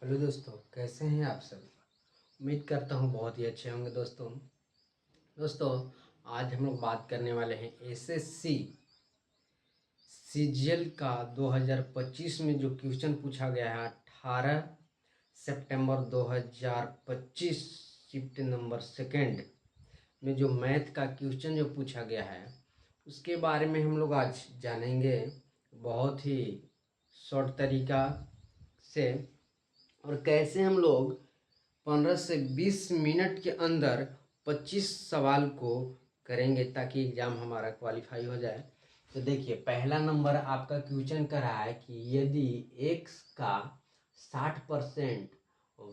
Hello दोस्तों, कैसे हैं आप सब। उम्मीद करता हूँ बहुत ही अच्छे होंगे। दोस्तों आज हम लोग बात करने वाले हैं एसएससी सीजीएल का 2025 में जो क्वेश्चन पूछा गया है 18 सितंबर 2025 शिफ्ट नंबर सेकंड में जो मैथ का क्वेश्चन जो पूछा गया है उसके बारे में हम लोग आज जानेंगे बहुत ही शॉर्ट तरीका से, और कैसे हम लोग 15 से 20 मिनट के अंदर 25 सवाल को करेंगे ताकि एग्ज़ाम हमारा क्वालिफाई हो जाए। तो देखिए, पहला नंबर आपका क्वेश्चन कर रहा है कि यदि x का 60%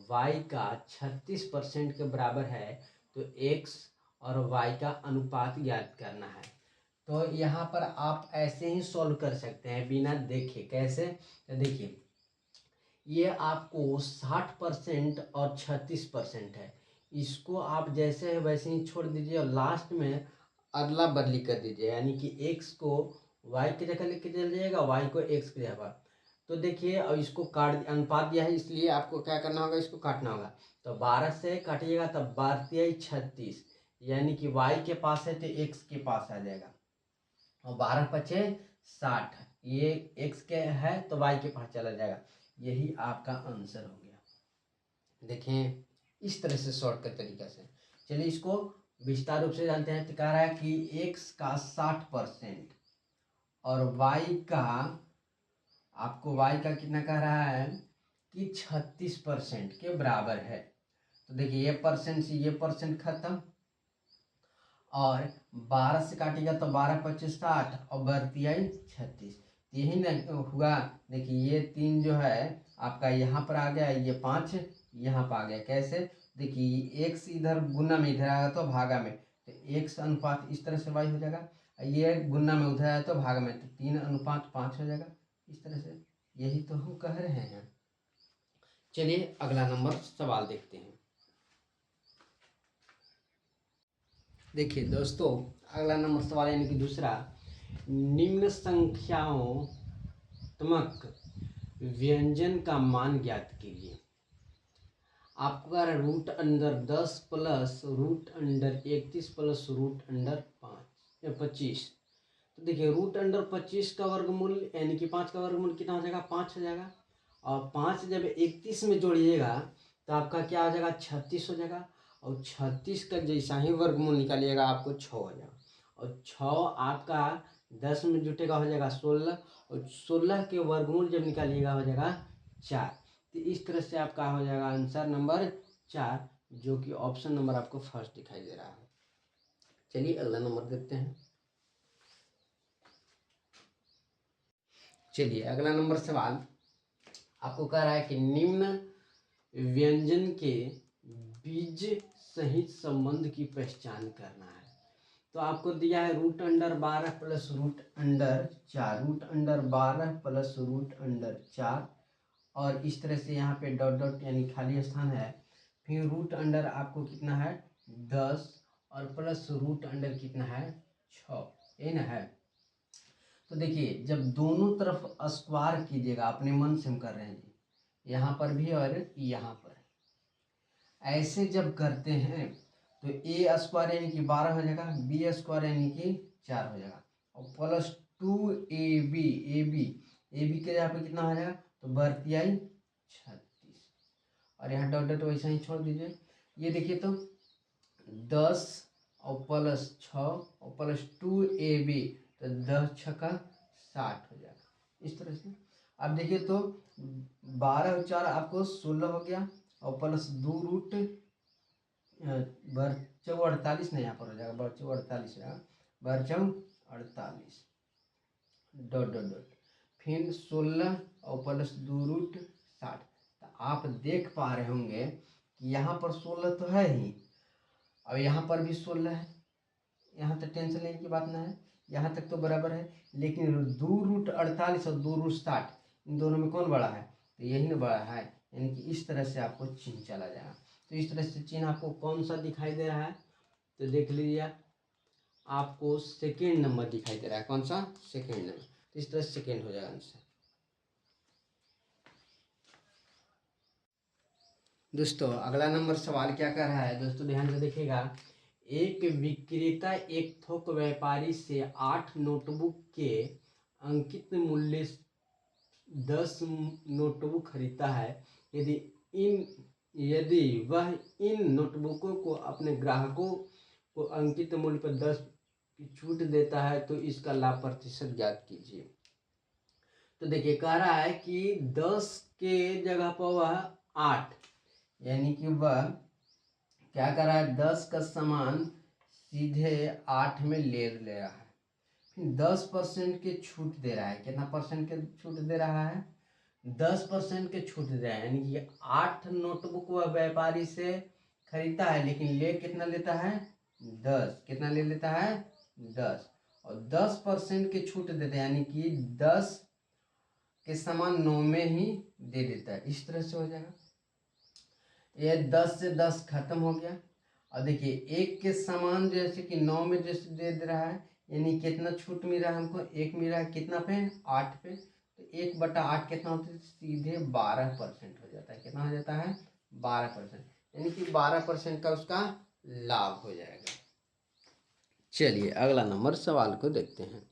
y का 36% के बराबर है तो x और y का अनुपात ज्ञात करना है। तो यहाँ पर आप ऐसे ही सॉल्व कर सकते हैं बिना देखे। कैसे? तो देखिए, ये आपको 60% और 36% है, इसको आप जैसे है वैसे ही छोड़ दीजिए और लास्ट में अदला बदली कर दीजिए, यानी कि x को y की जगह लेके चल जाइएगा, y को x की जगह। तो देखिए, अब इसको काट, अनुपात दिया है इसलिए आपको क्या करना होगा, इसको काटना होगा। तो 12 से काटिएगा तब 12 36, यानी कि y के पास है तो x के पास आ जाएगा, और 12 पचे 60, ये x के है तो y के पास चला जाएगा। यही आपका आंसर हो गया। देखें, इस तरह से शॉर्टकट तरीका से। चलिए इसको विस्तार रूप से जानते हैं। तो कह रहा है कि x का 60% और y का, आपको y का कितना कह रहा है कि 36% के बराबर है। तो देखिए, ये परसेंट से ये परसेंट खत्म, और 12 से काटेगा तो 12 25 60 और 32 36, यही ना हुआ। देखिए, ये 3 जो है आपका यहाँ पर आ गया, ये 5 यहाँ पर आ गया। कैसे? देखिए, x इधर गुना में इधर आएगा तो भागा में, तो x अनुपात इस तरह से y हो जाएगा, ये गुना में उधर आया तो भागा में, तो 3 अनुपात 5 हो जाएगा इस तरह से। यही तो हम कह रहे हैं। चलिए अगला नंबर सवाल देखते हैं। देखिए दोस्तों, अगला नंबर सवाल यानी कि दूसरा, निम्न संख्यात्मक व्यंजन का मान ज्ञात कीजिए। आपको कह रहा है root under 10 plus root under 31 plus root under 25। तो देखिए, रूट अंडर 25 का वर्गमूल यानी कि 5 का वर्गमूल कितना हो जाएगा, 5 हो जाएगा, और 5 जब 31 में जोड़िएगा तो आपका क्या हो जाएगा, 36 हो जाएगा, और 36 का जैसा ही वर्गमूल निकालिएगा आपको 6 हो जाएगा, और 6 आपका 10 में जुटेगा हो जाएगा 16, और 16 के वर्गमूल जब निकालिएगा हो जाएगा 4। तो इस तरह से आपका हो जाएगा आंसर नंबर 4, जो कि ऑप्शन नंबर आपको फर्स्ट दिखाई दे रहा है। चलिए अगला नंबर देखते हैं। चलिए अगला नंबर सवाल आपको कह रहा है कि निम्न व्यंजन के बीज सहित संबंध की पहचान करना है। तो आपको दिया है root under 12 plus root under 4, root under 12 plus root under 4, और इस तरह से यहाँ पे डॉट डॉट यानी खाली स्थान है। फिर रूट अंडर आपको कितना है 10, और प्लस रूट अंडर कितना है 6, ये ना है। तो देखिए, जब दोनों तरफ स्क्वायर कीजिएगा, अपने मन से हम कर रहे हैं जी, यहाँ पर भी और यहाँ पर, ऐसे जब करते हैं तो a स्क्वायर यानी कि 12 हो जाएगा, b स्क्वायर यानी कि 4 हो जाएगा, और प्लस 2ab, ab के यहाँ पे कितना हो जाएगा तो 32 36, और यहाँ डॉट डॉट वैसा ही छोड़ दीजिए। ये देखिए, तो 10 और प्लस 6 और प्लस 2ab, तो 10 छक्का 60 हो जाएगा इस तरह से। अब देखिए, तो 12 और 4 आपको 16 हो गया, और प्लस 2 रूट बरचौ 48 नहीं, यहाँ पर हो जाएगा बरचौ 48 है, बरचौ 48 डॉट डॉट डॉट, फिर 16 और प्लस 2 रूट 60। तो आप देख पा रहे होंगे कि यहाँ पर 16 तो है ही, और यहाँ पर भी 16 है, यहाँ तक टेंशन लेने की बात ना है, यहाँ तक तो बराबर है। लेकिन 2 रूट 48 और 2 रूट 60, इन दोनों में कौन बड़ा है, तो यही ना बड़ा है, यानी कि इस तरह से आपको चिन्ह चला जाएगा। तो इस तरह से चिन्ह आपको कौन सा दिखाई दे रहा है, तो देख लीजिए, आपको सेकेंड नंबर दिखाई दे रहा है। कौन सा? Second number. तो इस तरह से सेकेंड हो जाएगा आंसर। दोस्तों अगला नंबर सवाल क्या कर रहा है, दोस्तों ध्यान से देखिएगा। एक विक्रेता एक थोक व्यापारी से 8 नोटबुक के अंकित मूल्य 10 नोटबुक खरीदता है। यदि वह इन नोटबुकों को अपने ग्राहकों को अंकित मूल्य पर 10 की छूट देता है तो इसका लाभ प्रतिशत ज्ञात कीजिए। तो देखिए कह रहा है कि 10 के जगह पर वह 8, यानी कि वह क्या कर रहा है, 10 का सामान सीधे 8 में ले रहा है, फिर 10% के छूट दे रहा है। कितना परसेंट के छूट दे रहा है, 10% के छूट दे रहा है। यानी कि 8 नोटबुक वह व्यापारी से खरीदता है, लेकिन ले कितना लेता है, 10। कितना ले लेता है, 10, और 10% के छूट देता है, यानी कि 10 के सामान 9 में ही दे देता है। इस तरह से हो जाएगा। ये 10 से 10 खत्म हो गया। और देखिए एक के सामान जैसे कि 9 में जैसे दे रहा है, यानी कितना छूट मिल रहा है हमको, 1 मिल रहा है कितना पे, 8 पे। तो 1/8 कितना होता है, सीधे 12% हो जाता है। कितना हो जाता है, 12%, यानी कि 12% का उसका लाभ हो जाएगा। चलिए अगला नंबर सवाल को देखते हैं।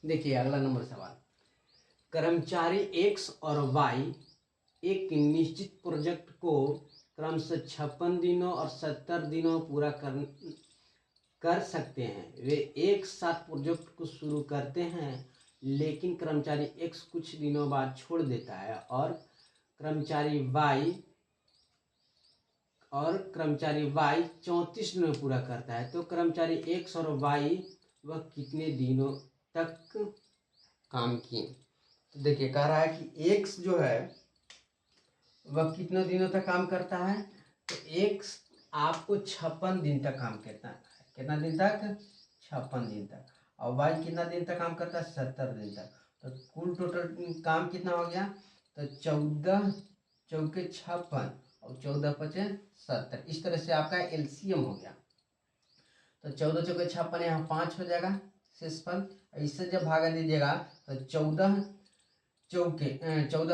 देखिए अगला नंबर सवाल, कर्मचारी एक्स और वाई एक निश्चित प्रोजेक्ट को क्रमशः 56 दिनों और 70 दिनों पूरा कर सकते हैं। वे एक साथ प्रोजेक्ट को शुरू करते हैं, लेकिन कर्मचारी एक्स कुछ दिनों बाद छोड़ देता है और कर्मचारी वाई 34 दिनों में पूरा करता है। तो कर्मचारी एक्स और वाई वह कितने दिनों तक काम किए। तो देखिए कह रहा है कि एक्स जो है वह कितने दिनों तक काम करता है, तो एक्स आपको 56 दिन तक काम करता है। कितना दिन तक, 56 दिन तक। और वाई कितना दिन तक काम करता है, 70 दिन तक। तो कुल टोटल काम कितना हो गया, तो 14 चौके 56 और 14 पचे 70। इस तरह से आपका एलसीएम हो गया। तो 14 चौके 56, यहाँ 5 हो जाएगा शेषफल। इससे जब भागा दीजिएगा तो 14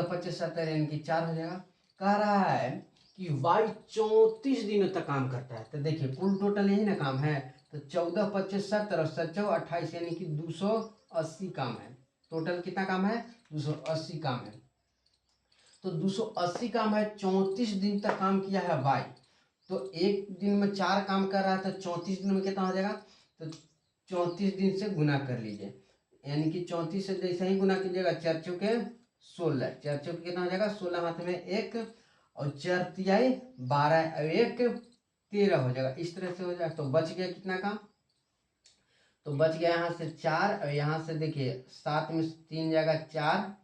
पचे 70, यानी कि 4 हो जाएगा। कह रहा है कि वाई 34 दिनों तक काम करता है। तो देखिए कुल टोटल यही ना काम है, तो 14 पचे 70 और 7 28, यानी कि 280 काम है। टोटल कितना काम है, 280 काम है। तो 280 काम है, 34 दिन तक काम किया है वाई। तो एक दिन में 4 काम कर रहा है, तो 34 दिन में कितना हो जाएगा, तो 34 दिन से गुना कर लीजिए, यानी कि 34 से जैसे ही गुना कीजिएगा, 4 चौके 16, 4 चौके कितना हो जाएगा, 16 हाथ में 1 और 4 तिहाई 12 और 1 13 हो जाएगा। इस तरह से हो जाएगा। तो बच गया कितना काम, तो बच गया यहाँ से 4, और यहाँ से देखिए 7 में 3 जाएगा 4,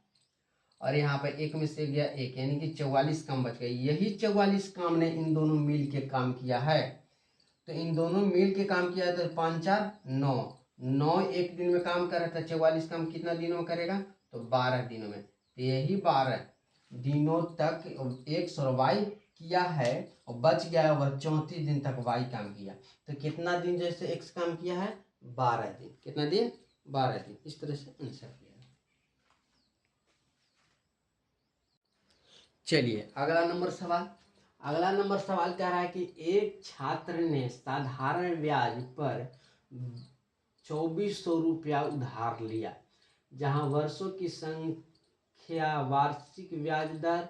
और यहाँ पे 1 में से गया 1, यानी कि 44 काम बच गए। यही 44 काम ने इन दोनों मिल के काम किया है। तो इन दोनों मिल के काम किया है, तो 5 4 9 एक दिन में काम कर रहा था। 44 काम कितना दिनों में करेगा, तो 12 दिनों में। तो यही 12 दिनों तक एक्स और वाई किया है, और बच गया वह 34 दिन तक वाई काम किया। तो कितना दिन जैसे एक्स काम किया है, 12 दिन। कितना दिन, 12 दिन। इस तरह से आंसर किया। चलिए अगला नंबर सवाल कह रहा है कि एक छात्र ने साधारण ब्याज पर 2400 रुपया उधार लिया, जहां वर्षों की संख्या वार्षिक ब्याज दर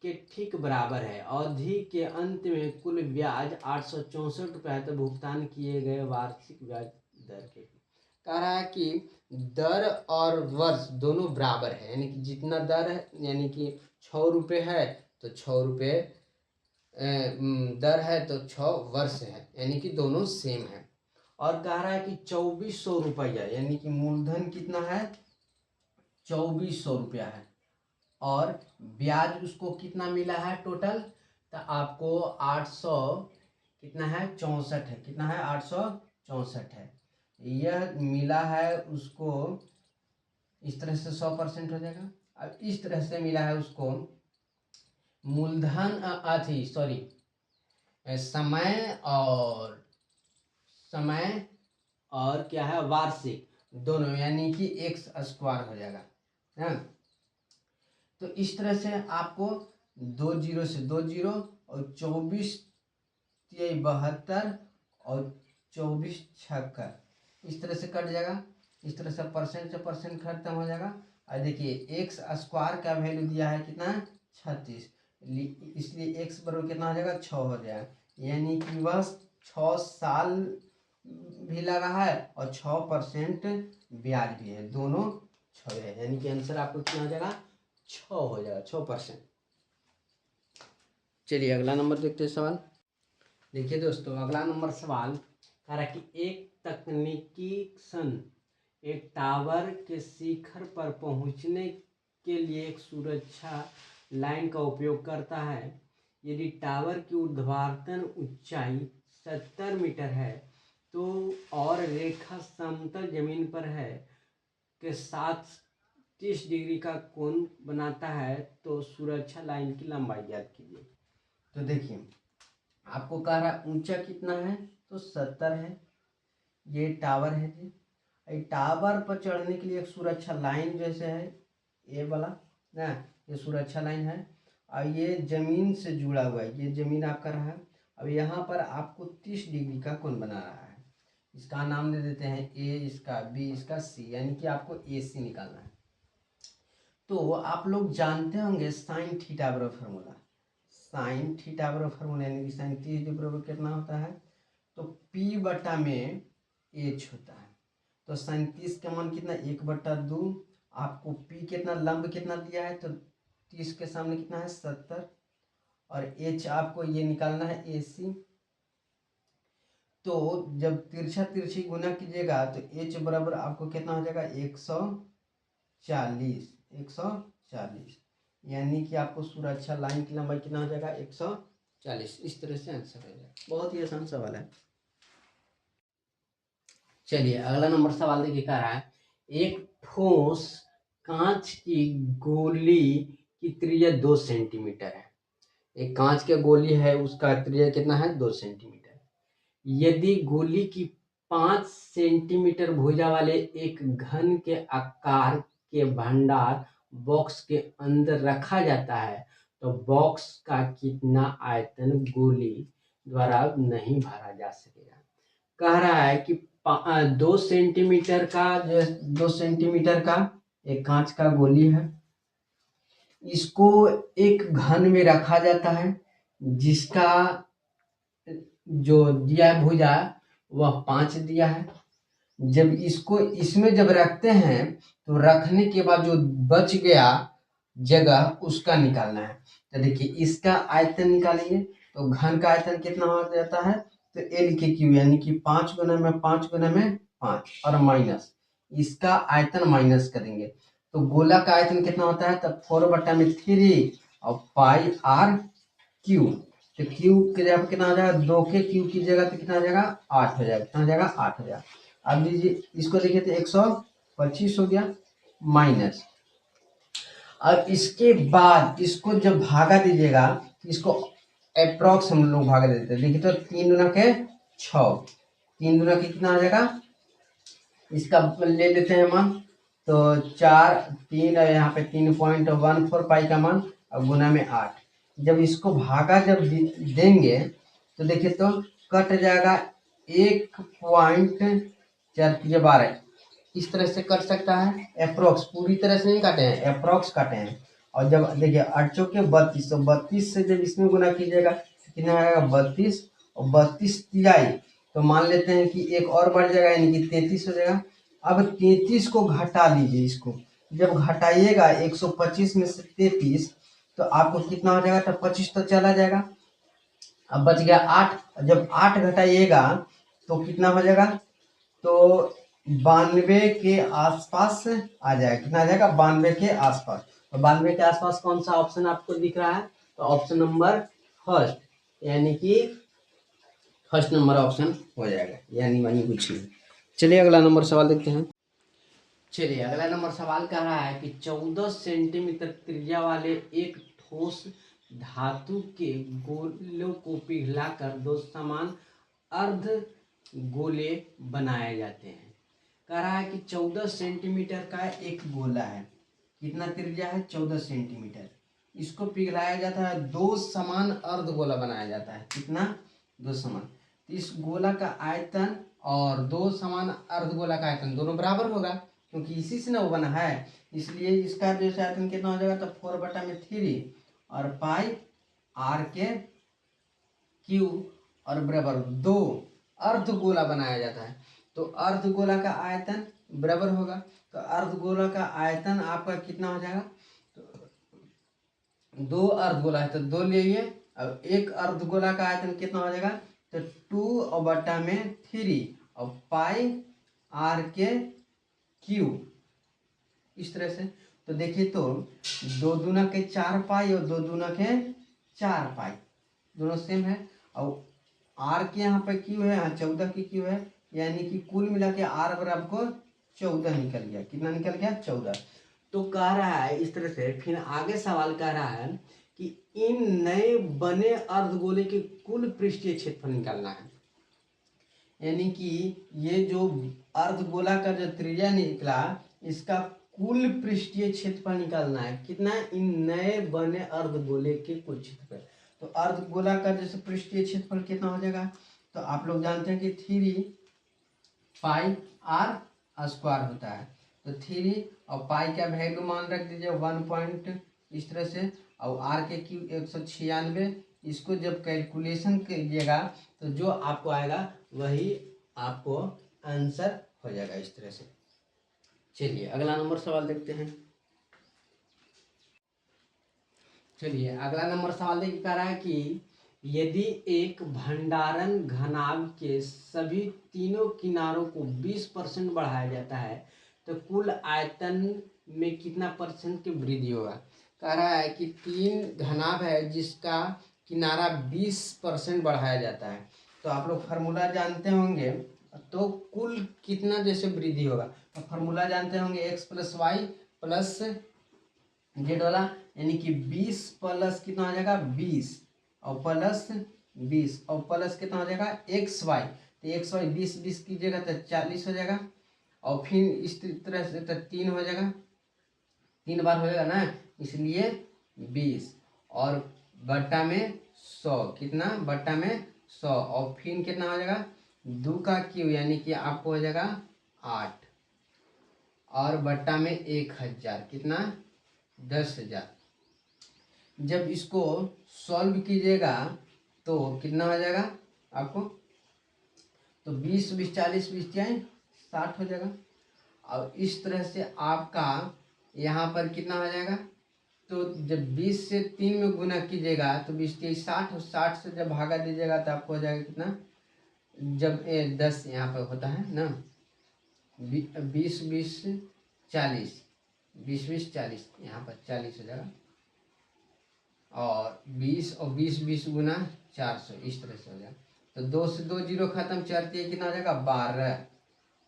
के ठीक बराबर है। अवधि के अंत में कुल ब्याज 864 रुपया तो भुगतान किए गए वार्षिक ब्याज दर के कह रहा है कि दर और वर्ष दोनों बराबर है, यानी कि जितना दर है, यानी कि 6 रुपये है तो 6 रुपये दर है, तो 6 वर्ष है, यानी कि दोनों सेम है। और कह रहा है कि 2400 रुपया, यानी कि मूलधन कितना है, 2400 रुपया है, और ब्याज उसको कितना मिला है टोटल, तो आपको 800 कितना है, 64 है। कितना है, 864 है। यह मिला है उसको, इस तरह से 100% हो जाएगा। अब इस तरह से मिला है उसको मूलधन समय और क्या है, वार्षिक दोनों, यानी कि x² हो जाएगा, है। तो इस तरह से आपको 2 जीरो से 2 जीरो और 24 72 और 24 76, इस तरह से कट जाएगा। इस तरह से परसेंट खत्म हो जाएगा। और देखिए एक्स स्क्वायर का वैल्यू दिया है कितना, 36, इसलिए एक्स बराबर कितना हो जाएगा, 6 हो जाएगा। यानी कि वह 6 साल भी लगा है और 6% ब्याज भी है, दोनों 6 है। यानी कि आंसर आपको कितना हो जाएगा, 6 हो जाएगा, 6%। चलिए अगला नंबर देखते हैं सवाल। देखिए दोस्तों, अगला नंबर सवाल कह रहा है कि एक तकनीकी सन एक टावर के शिखर पर पहुंचने के लिए एक सुरक्षा लाइन का उपयोग करता है। यदि टावर की ऊर्ध्वाधर ऊंचाई 70 मीटर है तो और रेखा समतल जमीन पर है के साथ 30 डिग्री का कोण बनाता है तो सुरक्षा लाइन की लंबाई ज्ञात कीजिए। तो देखिए आपको कह रहा है ऊंचा कितना है, तो 70 है। ये टावर है जी। टावर पर चढ़ने के लिए एक सुरक्षा लाइन जैसे है, ये वाला ना, ये सुरक्षा लाइन है। और ये जमीन से जुड़ा हुआ है, ये जमीन आपका रहा है। अब यहाँ पर आपको 30 डिग्री का कोण बना रहा है। इसका नाम दे देते हैं ए, इसका बी, इसका सी, यानी कि आपको ए सी निकालना है। तो आप लोग जानते होंगे साइन थीटा बराबर फार्मूला, साइन थीटा बराबर फार्मूला यानी कि साइन 30 डिग्री बराबर कितना होता है, तो पी बटा में एच होता है। तो 37 का मान कितना, 1/2। आपको पी कितना, लंब कितना दिया है, तो 30 के सामने कितना है, 70। और एच आपको ये निकालना है ए सी। तो जब तिरछा तिरछी गुना कीजिएगा तो एच बराबर आपको कितना हो जाएगा, 140, 140। यानी कि आपको सुरक्षा लाइन की लंबाई कितना हो जाएगा, 140। इस तरह से आंसर हो जाएगा। बहुत ही आसान सवाल है। चलिए अगला नंबर सवाल देखिए, कह रहा है एक ठोस कांच की गोली की त्रिज्या 2 सेंटीमीटर है। एक कांच की गोली है, उसका त्रिज्या कितना है, 2 सेंटीमीटर। यदि गोली की 5 सेंटीमीटर भुजा वाले एक घन के आकार के भंडार बॉक्स के अंदर रखा जाता है तो बॉक्स का कितना आयतन गोली द्वारा नहीं भरा जा सकेगा। कह रहा है कि 2 सेंटीमीटर का, जो 2 सेंटीमीटर का एक कांच का गोली है, इसको एक घन में रखा जाता है जिसका जो दिया है भुजा वह 5 दिया है। जब इसको इसमें जब रखते हैं तो रखने के बाद जो बच गया जगह उसका निकालना है। तो देखिए इसका आयतन निकालेंगे तो घन का आयतन कितना हो जाता है, तो एल के क्यू, यानी कि 5 गुना में 5 गुना में 5 और माइनस इसका आयतन माइनस करेंगे तो गोला का आयतन कितना होता है, तब 4/3 और पाई आर क्यू। तो क्यू के जगह पे कितना हो जाएगा, 2 के क्यू की जगह पे कितना हो जाएगा, 8 हो जाएगा। कितना हो जाएगा, 8 हो जाएगा। अब लीजिए इसको देखिए तो 125 हो गया माइनस। अब इसके बाद इसको जब भागा दीजिएगा, इसको अप्रोक्स हम लोग भागा देते हैं। देखिए तो 3 गुना के 6, 3 गुना के कितना आ जाएगा, इसका ले लेते हैं मान, तो 4 3 और यहाँ पे 3.14 पाई का मान और गुना में 8। जब इसको भागा जब देंगे तो देखिए तो कट जाएगा 1.4 इस तरह से कट सकता है। अप्रोक्स पूरी तरह से नहीं काटे हैं, अप्रोक्स काटे हैं। और जब देखिए 8 चौके 32, तो 32 से जब इसमें गुना कीजिएगा कितना आएगा, 32 और 32 तिहाई, तो मान लेते हैं कि एक और बढ़ जाएगा यानी कि 33 हो जाएगा। अब 33 को घटा लीजिए, इसको जब घटाइएगा 125 में से 33 तो आपको कितना हो जाएगा, तो 25 तो चला जाएगा। अब बच गया 8, जब 8 घटाइएगा तो कितना हो जाएगा, तो 92 के आसपास आ जाएगा। कितना आ जाएगा, 92 के आसपास। तो 92 के आसपास कौन सा ऑप्शन आपको दिख रहा है, तो ऑप्शन नंबर फर्स्ट, यानी कि फर्स्ट नंबर ऑप्शन हो जाएगा, यानी वही कुछ नहीं। चलिए अगला नंबर सवाल देखते हैं। चलिए अगला नंबर सवाल कह रहा है कि 14 सेंटीमीटर त्रिज्या वाले एक ठोस धातु के गोलों को पिघलाकर 2 समान अर्ध गोले बनाए जाते हैं। कह रहा है कि 14 सेंटीमीटर का एक गोला है, कितना त्रिज्या है, 14 सेंटीमीटर। इसको पिघलाया जाता है, 2 समान अर्धगोला बनाया जाता है। कितना? 2 समान। तो इस गोला का आयतन और 2 समान अर्धगोला का आयतन दोनों बराबर होगा, क्योंकि इसी से ना वो बना है, इसलिए इसका जो आयतन कितना हो जाएगा, तो 4/3 और पाई आर के क्यू और बराबर 2 अर्धगोला बनाया जाता है। तो अर्धगोला का आयतन बराबर होगा, तो अर्धगोला का आयतन आपका कितना हो जाएगा, तो 2 अर्धगोला है तो 2 ले लिए। अब एक अर्धगोला का आयतन कितना हो जाएगा, तो 2/3 और पाई आर के क्यू, इस तरह से। तो देखिए, तो 2 दूना के 4 पाई और 2 दूना के 4 पाई दोनों सेम है। और आर के यहाँ पर क्यू है, यहाँ 14 की क्यू है, यानी कि कुल मिला के आर बराबर आपको 14 निकल गया। कितना निकल गया? 14। तो कह रहा है इस तरह से, फिर आगे सवाल कह रहा है कि इन नए बने अर्धगोले के कुल पृष्ठीय क्षेत्रफल निकालना है। यानी कि ये जो अर्धगोला का जो त्रिज्या निकला, इसका कुल पृष्ठीय क्षेत्रफल निकालना है। कितना? इन नए बने अर्धगोले के कुल क्षेत्रफल। तो अर्धगोला का जैसे पृष्ठीय क्षेत्रफल कितना हो जाएगा, तो आप लोग जानते हैं कि 3 पाई आर स्क्वायर होता है। तो 3 और पाई का वैल्यू मान रख दीजिए 1 इस तरह से, और आर के क्यू 196। इसको जब कैलकुलेशन कीजिएगा तो जो आपको आएगा वही आपको आंसर हो जाएगा इस तरह से। चलिए अगला नंबर सवाल देखते हैं। चलिए अगला नंबर सवाल देखिए, कह रहा है कि यदि एक भंडारण घनाभ के सभी तीनों किनारों को 20% बढ़ाया जाता है तो कुल आयतन में कितना % की वृद्धि होगा। कह रहा है कि 3 घनाभ है जिसका किनारा 20% बढ़ाया जाता है। तो आप लोग फार्मूला जानते होंगे, तो कुल कितना जैसे वृद्धि होगा, तो फार्मूला जानते होंगे x + y + जेड वाला, यानी कि 20 प्लस कितना हो जाएगा 20 और प्लस 20 और प्लस कितना हो जाएगा XY। तो XY 20 कीजिएगा तो 40 हो जाएगा, और फिर इस तरह से तो 3 हो जाएगा, 3 बार हो जाएगा ना, इसलिए 20 और बट्टा में 100। कितना? बट्टा में 100 और फिर कितना हो जाएगा 2 का क्यू, यानी कि आपको हो जाएगा 8 और बट्टा में 1000। कितना? 10,000। जब इसको सॉल्व कीजिएगा तो कितना हो जाएगा आपको, तो 20 20 40 20 जाए 60 हो जाएगा। और इस तरह से आपका यहाँ पर कितना हो जाएगा, तो जब 20 से 3 में गुना कीजिएगा तो 20 3 60 और 60 से जब भागा दीजिएगा तो आपको हो जाएगा कितना, जब 10 यहाँ पर होता है ना, 20 20 40 20 20 40, यहाँ पर 40 हो जाएगा, और 20 और 20 20 गुना 400, इस तरह से हो जाएगा। तो 2 से 2 जीरो खत्म, 4 कितना हो जाएगा 12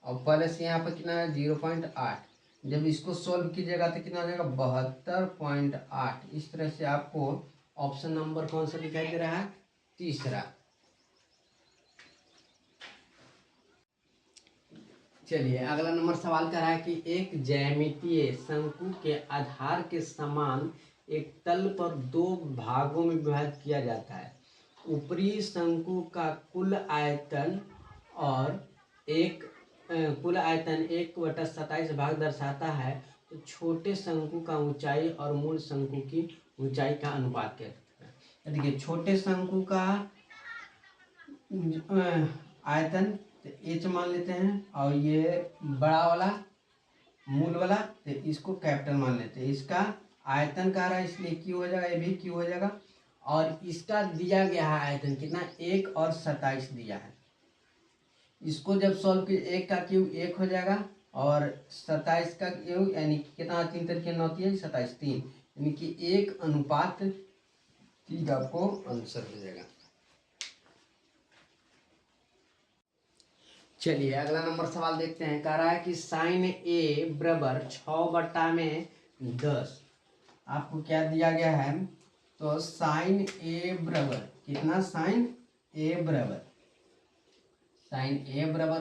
और प्लस यहाँ पर कितना है 0.8। जब इसको सॉल्व कीजिएगा तो कितना हो जाएगा 72.8। इस तरह से आपको ऑप्शन नंबर कौन सा दिखाई दे रहा है, तीसरा। चलिए अगला नंबर सवाल कर रहा है कि एक ज्यामितीय शंकु के आधार के समान एक तल पर 2 भागों में विभाजित किया जाता है। ऊपरी शंकु का कुल आयतन और कुल आयतन 1/27 भाग दर्शाता है। तो छोटे शंकु का ऊंचाई और मूल शंकु की ऊंचाई का अनुपात क्या है। देखिए छोटे शंकु का आयतन तो h मान लेते हैं, और ये बड़ा वाला मूल वाला तो इसको कैपिटल मान लेते हैं। इसका आयतन कह रहा है इसलिए क्यू हो जाएगा, ये भी क्यू हो जाएगा। और इसका दिया गया है आयतन कितना 1 और 27 दिया है। इसको जब सॉल्व किए 1 का क्यू 1 हो जाएगा और 27 का क्यू यानी कि कितना 3 तरीके 9 3 27 3, यानी कि 1:3 आपको आंसर हो जाएगा। चलिए अगला नंबर सवाल देखते हैं। कह रहा है कि sin A बराबर 6/10। आपको क्या दिया गया है, तो sin A बराबर कितना, sin A बराबर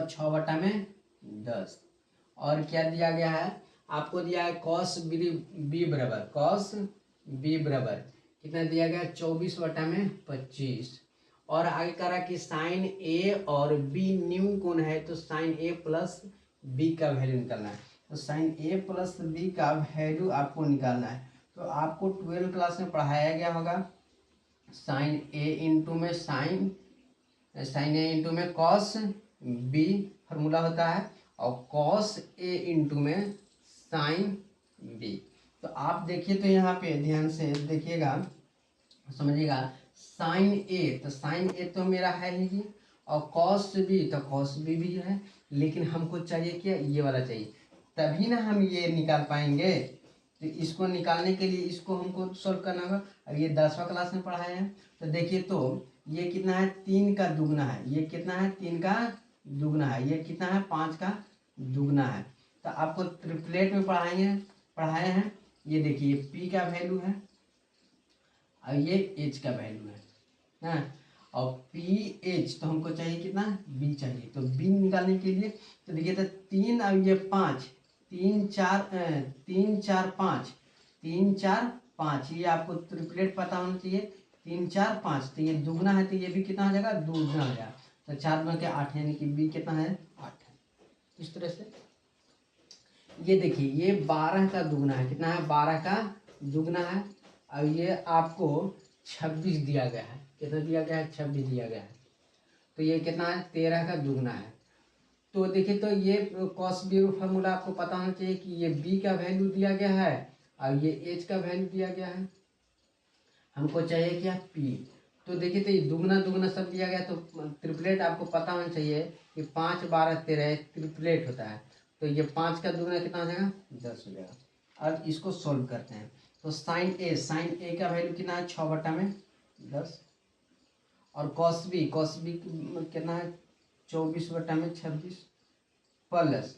6/10। और क्या दिया गया है, आपको दिया है cos B बराबर बी बराबर कितना दिया गया 24/25। और आगे कह रहा कि साइन ए और बी न्यू कोण है, तो साइन ए प्लस बी का वैल्यू निकालना है। तो साइन ए प्लस बी का वैल्यू आपको निकालना है। तो आपको 12 क्लास में पढ़ाया गया होगा साइन ए इंटू में साइन ए इंटू में कॉस बी फार्मूला होता है, और कॉस ए इंटू में साइन बी। तो आप देखिए, तो यहाँ पे ध्यान से देखिएगा, समझिएगा, साइन ए, तो साइन ए तो मेरा है ही, और कॉस बी तो कॉस बी भी है, लेकिन हमको चाहिए क्या, ये वाला चाहिए, तभी ना हम ये निकाल पाएंगे। तो इसको निकालने के लिए इसको हमको सॉल्व करना होगा। अब ये 10वां क्लास में पढ़ाए हैं, तो देखिए, तो ये कितना है, 3 का दुगना है, ये कितना है, 3 का दुगना है, ये कितना है, 5 का दुगना है। तो आपको ट्रिपलेट में पढ़ाए हैं। ये देखिए पी का वैल्यू है और ये एच का वैल्यू है ना, और पी एच तो हमको चाहिए कितना, बी चाहिए। तो बी निकालने के लिए तो देखिए, तो 3 और ये 5, 3 4 5, 3 4 5, ये आपको ट्रिपलेट पता होना चाहिए। 3 4 5, तो ये दुगना है, तो ये भी कितना हो जाएगा, दुगना हो जाएगा। तो 4 2 के 8, यानी कि बी कितना है, 8 है। इस तरह से ये देखिए, ये 12 का दुगना है, कितना है, 12 का दुगना है, और ये आपको 26 दिया गया है। कितना दिया गया है, 26 दिया गया है। तो ये कितना है, 13 का दुगना है। तो देखिए, तो ये कॉस बी फार्मूला आपको पता होना चाहिए कि ये बी का वैल्यू दिया गया है और ये एच का वैल्यू दिया गया है। हमको चाहिए क्या, पी। तो देखिए, तो ये दुगना दुगना सब दिया गया, तो ट्रिपलेट आपको पता होना चाहिए कि 5 12 13 ट्रिपलेट होता है। तो ये 5 का दुगना कितना हो जाएगा, 10 हो जाएगा। अब इसको सोल्व करते हैं। तो साइन ए का वैल्यू कितना है, 6/10, और कॉस बी कितना है, 24/26 प्लस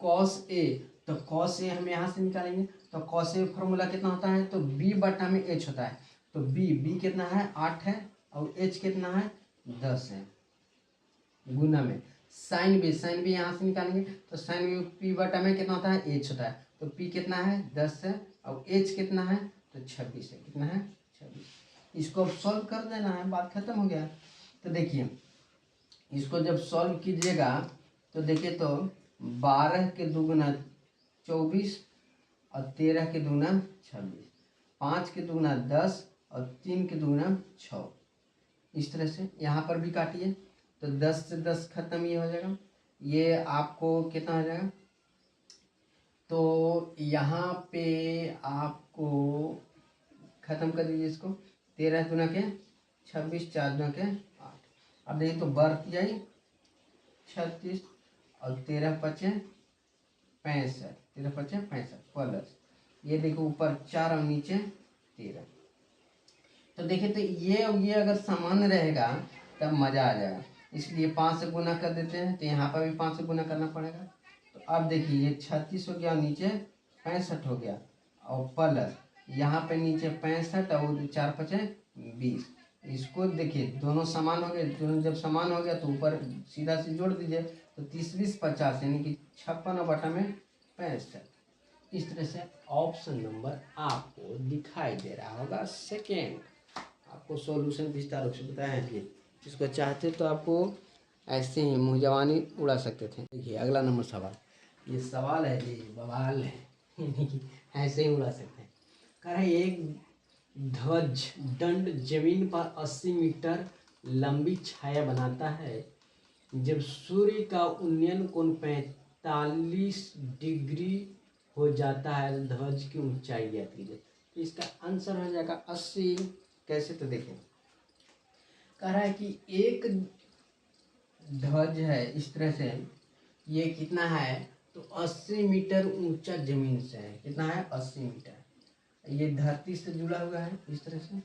कॉस ए। तो कॉस ए हम यहाँ से निकालेंगे, तो कॉस ए फार्मूला कितना होता है, तो b/h होता है। तो b कितना है, 8 है, और h कितना है, 10 है, गुना में साइन बी यहाँ से निकालेंगे। तो साइन बी p/में कितना होता है, h होता है। तो p कितना है, 10 है, और h कितना है, तो 26 है। कितना है, 26। इसको अब सॉल्व कर देना है, बात खत्म हो गया। तो देखिए, इसको जब सॉल्व कीजिएगा तो देखिए, तो 12 के दुगुना 24 और 13 के दुगुना 26, 5 के दुगुना 10 और 3 के दुगुना 6। इस तरह से यहाँ पर भी काटिए, तो 10 से 10 खत्म, ये हो जाएगा। ये आपको कितना हो जाएगा, तो यहाँ पे आपको खत्म कर दीजिए इसको। 13 दुना के 26, 4 दुना के 8। अब देखिए, तो बढ़ती जाए 36 और 13 5 65, 13 5 65 प्लस ये देखो ऊपर 4 और नीचे 13। तो देखिए, तो ये और ये अगर समान रहेगा तब मज़ा आ जाएगा। इसलिए 5 से गुना कर देते हैं, तो यहाँ पर भी 5 से गुना करना पड़ेगा। तो अब देखिए, ये 36 हो गया, नीचे 65 हो गया, और प्लस यहाँ पे नीचे 65 और 4 5 20। इसको देखिए, दोनों समान हो गए, दोनों जब समान हो गया तो ऊपर सीधा से जोड़ दीजिए। तो 30 20 50, यानी कि 56/65। इस तरह से ऑप्शन नंबर आपको दिखाई दे रहा होगा सेकेंड। आपको सॉल्यूशन विस्तार रूप से बताया है कि जिसको चाहते तो आपको ऐसे ही मुँह जवानी उड़ा सकते थे। देखिए अगला नंबर सवाल, ये सवाल है जी, बवाल है, यानी कि ऐसे ही उड़ा सकते हैं। कह रहा है, एक ध्वज दंड जमीन पर 80 मीटर लंबी छाया बनाता है। जब सूर्य का उन्नयन कोण 45 डिग्री हो जाता है तो ध्वज की ऊंचाई ज्ञात कीजिए। तो इसका आंसर हो जाएगा 80। कैसे, तो देखिए, कह रहा है कि एक ध्वज है इस तरह से, ये कितना है, तो 80 मीटर ऊंचा जमीन से है। कितना है, 80 मीटर। ये धरती से जुड़ा हुआ है इस तरह से,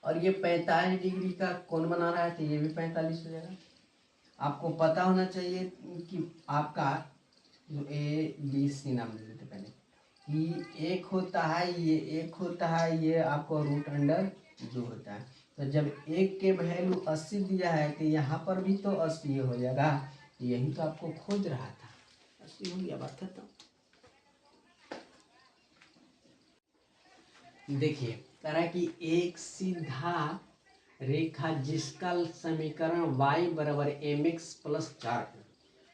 और ये 45 डिग्री का कोण बना रहा है, तो ये भी 45 हो जाएगा। आपको पता होना चाहिए कि आपका जो ए बी सी नाम दे देते पहले, कि एक होता है, ये एक होता है, ये आपको √2 होता है। तो जब एक के वैल्यू 80 दिया है, तो यहाँ पर भी तो 80 हो जाएगा। यही तो आपको खोज रहा था, 80 हो गया, बात खत्म। देखिए कह रहा है कि एक सीधा रेखा जिसका समीकरण y बराबर एम एक्स प्लस 4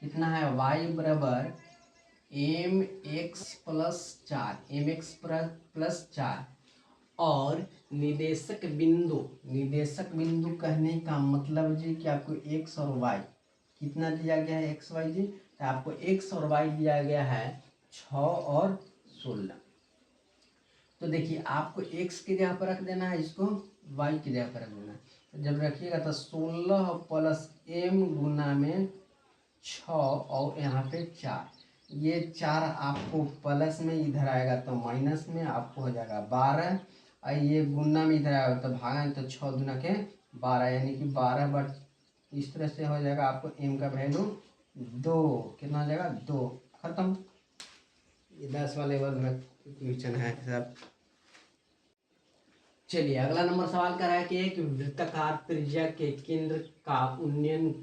कितना है, y बराबर m x plus 4, m x plus 4 और निदेशक बिंदु कहने का मतलब जी कि आपको x और y कितना दिया गया है, x y जी, तो आपको x और y दिया गया है 6 और 16। तो देखिए आपको x की जगह पर रख देना है, इसको y की जगह पर रख देना है। तो जब रखिएगा तो 16 प्लस m गुना में 6 और यहाँ पे 4, ये 4 आपको प्लस में इधर आएगा तो माइनस में आपको हो जाएगा 12, और ये गुना में इधर आएगा तो भागा तो 6 दूना के 12, यानी कि 12 बट इस तरह से हो जाएगा। आपको m का वैल्यू 2 कितना हो जाएगा, 2, खत्म। ये 10 वाले लेवल में क्वेश्चन है सब। चलिए अगला नंबर सवाल कर रहा है कि एक वृत्ताकार त्रिज्या के केंद्र का उन्नयन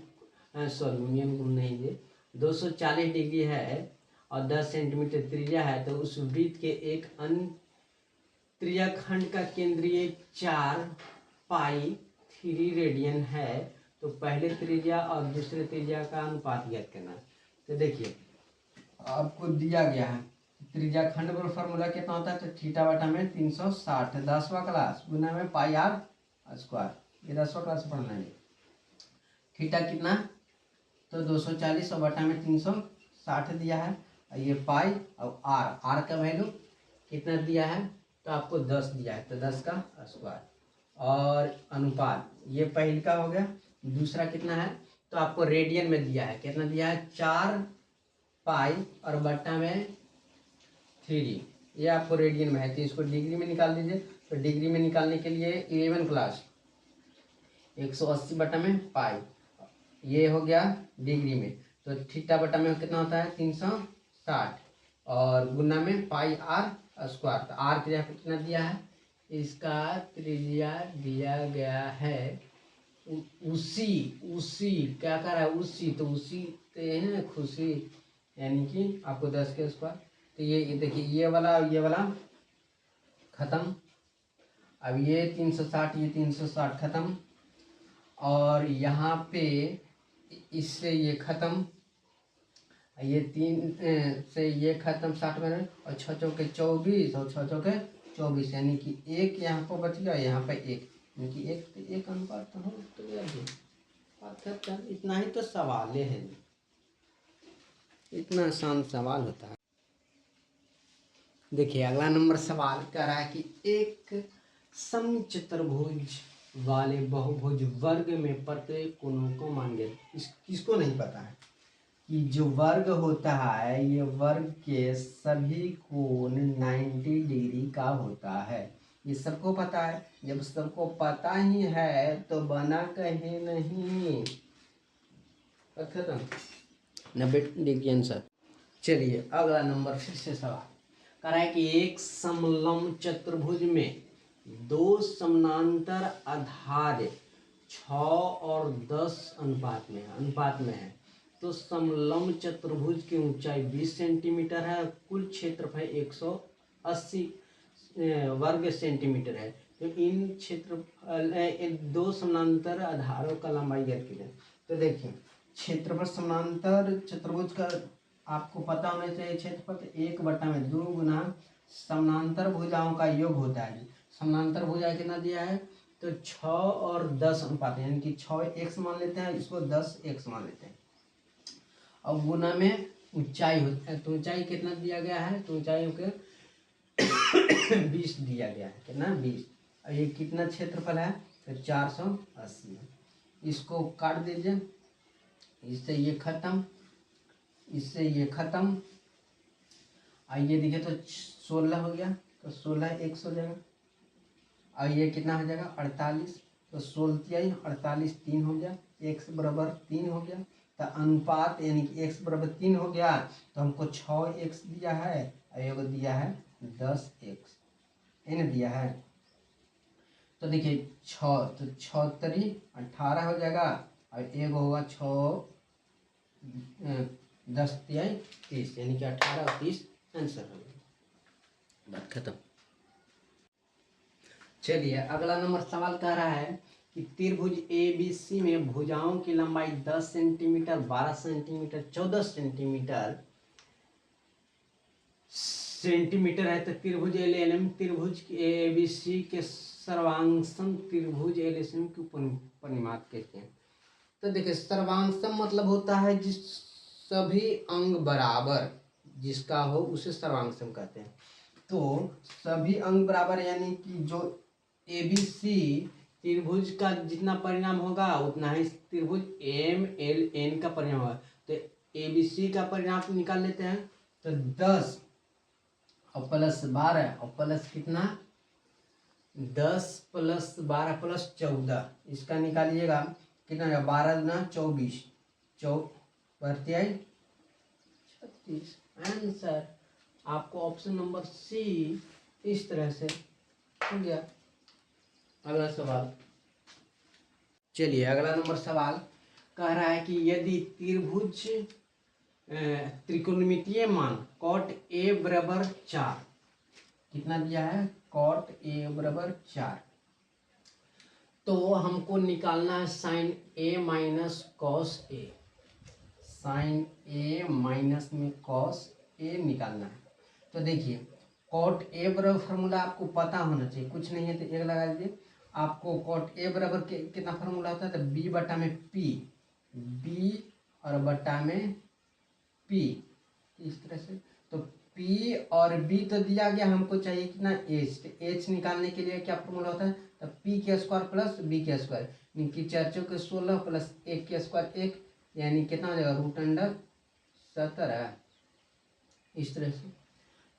गुण नहीं है 240 डिग्री है और 10 सेंटीमीटर त्रिज्या है, तो उस वृत्त के एक अन्य त्रिज्याखंड का केंद्रीय 4 पाई 3 रेडियन है, तो पहले त्रिज्या और दूसरे त्रिज्या का अनुपात ज्ञात करना। तो देखिए आपको दिया गया है त्रिज्याखंड पर फॉर्मूला कितना होता है, तो थीटा बटा में 360, 10वां क्लास गुना में पाई आर स्क्वायर, ये 10वां क्लास पढ़ना है। थीटा कितना, तो 240 और बटा में 360 दिया है, और ये पाई और आर का वैल्यू कितना दिया है, तो आपको 10 दिया है, तो 10 का स्क्वायर और अनुपात ये पहले का हो गया। दूसरा कितना है, तो आपको रेडियन में दिया है, कितना दिया है 4 पाई और बटा में 3, ये आपको रेडियन में है, तो इसको डिग्री में निकाल दीजिए। तो डिग्री में निकालने के लिए 11 क्लास 180 बटा में पाई, ये हो गया डिग्री में, तो थीटा बटा में कितना होता है 360 और गुना में पाई आर स्क्वायर, तो आर की जगह कितना दिया है, इसका त्रिज्या दिया गया है उसी क्या कर रहा है, उसी तो उसी है खुशी, यानी कि आपको 10 के स्क्वायर। तो ये देखिए ये वाला खत्म, अब ये 360 ये 360 खत्म, और यहाँ पे इससे ये खत्म, ये 3 से ये खत्म 60 में, और 6 चौके 24 और 6 चौके 24, यानी कि एक यहाँ पर बच गया, यहाँ पे एक, यानी कि एक अनुपात तो हो तो यार इतना ही तो सवाल है, इतना आसान सवाल होता है। देखिए अगला नंबर सवाल कह रहा है कि एक समचतुर्भुज वाले बहुभुज वर्ग में प्रत्येक कोणों को मान गए। किसको नहीं पता है कि जो वर्ग होता है ये वर्ग के सभी कोण 90 डिग्री का होता है, ये सबको पता है। जब सबको पता ही है तो बना कहीं नहीं, खत्म 90 डिग्री आंसर। चलिए अगला नंबर फिर से सवाल कह रहा है कि एक समलंब चतुर्भुज में 2 समानांतर आधार 6 और 10 अनुपात में है, तो समलंब चतुर्भुज की ऊंचाई 20 सेंटीमीटर है, कुल क्षेत्रफल 180 वर्ग सेंटीमीटर है। तो इन इन 2 समानांतर आधारों का लंबाई ज्ञात कीजिए। तो देखिए क्षेत्रफल समानांतर चतुर्भुज का आपको पता होना चाहिए, क्षेत्रफल 1/2 गुना समानांतर भुजाओं का योग होता है। समानांतर भुजा कितना दिया है, तो 6 और 10 अनुपात, यानी कि 6 x मान लेते हैं, इसको 10 x मान लेते हैं, और गुना में ऊंचाई होता है, तो ऊंचाई कितना दिया गया है, तो ऊंचाई के 20 दिया गया है, कितना 20, और ये कितना क्षेत्रफल है, तो 480, इसको काट दीजिए, इससे ये खत्म, इससे ये खत्म, आइए देखिए तो 16 हो गया, तो 16 x हो जाएगा, और ये कितना हो जाएगा 48, तो 16 48 3 हो गया, x बराबर 3 हो गया, तो अनुपात यानी कि x बराबर 3 हो गया, तो हमको 6x दिया है और एगो दिया है 10x इन दिया है। तो देखिए 6 तो 6 3 18 हो जाएगा, और एगो होगा 6 10 3 30, यानी कि 18 और 30 आंसर हो गया, बात खत्म। चलिए अगला नंबर सवाल कह रहा है कि त्रिभुज ABC में भुजाओं की लंबाई 10 सेंटीमीटर, 12 सेंटीमीटर, 14 सेंटीमीटर है। तो त्रिभुज LLM त्रिभुज ABC के सर्वांगसम त्रिभुज LSM की परिमाप कहते हैं। तो देखिए सर्वांगसम मतलब होता है जिस सभी अंग बराबर जिसका हो उसे सर्वांगसम कहते हैं। तो सभी अंग बराबर यानी कि जो ABC त्रिभुज का जितना परिणाम होगा उतना ही त्रिभुज MLN का परिणाम होगा। तो ABC का परिणाम निकाल लेते हैं। तो 10 और प्लस 12 और प्लस कितना 10 प्लस 12 प्लस 14 इसका निकालिएगा कितना 12 गुना 24 बढ़ती आई 36। आंसर आपको ऑप्शन नंबर सी इस तरह से हो गया। अगला सवाल चलिए अगला नंबर सवाल कह रहा है कि यदि त्रिभुज त्रिकोणमितीय मान cot A बराबर 4 कितना दिया है cot A बराबर 4 तो हमको निकालना है sin A minus cos A, sin A minus में cos A निकालना है। तो देखिए cot A बराबर फार्मूला आपको पता होना चाहिए, कुछ नहीं है तो एक लगा दीजिए। आपको cot A बराबर कितना फार्मूला होता है तो B बटा में P, B और बटा में P इस तरह से। तो P और B तो दिया गया, हमको चाहिए कितना H, तो H निकालने के लिए क्या फार्मूला होता है तो P के स्क्वायर प्लस B के स्क्वायर यानी कि 4 चौके 16 प्लस 1 के स्क्वायर 1 यानी कितना हो जाएगा रूट अंडर 17 इस तरह से।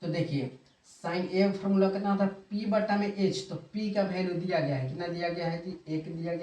तो देखिए साइन ए फार्मूला कितना होता है P बटा में H, तो P का वैल्यू दिया गया है कितना दिया गया है जी 1 दिया गया।